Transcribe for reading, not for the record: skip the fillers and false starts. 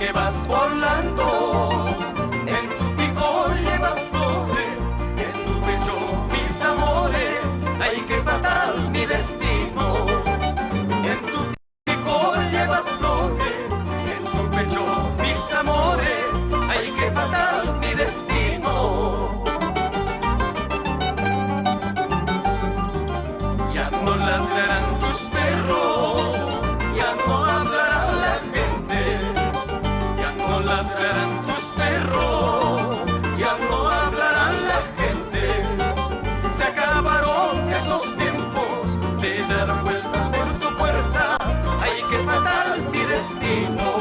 que vas volando, en tu pico llevas flores, en tu pecho mis amores, ay qué fatal mi destino. En tu pico llevas flores, en tu pecho mis amores, ay qué fatal mi destino. Ya no ladrarán tus perros, ya no hablará la gente, ya no ladrarán tus perros, ya no hablará la gente. Se acabaron esos tiempos de dar vueltas por tu puerta, ay qué fatal mi destino.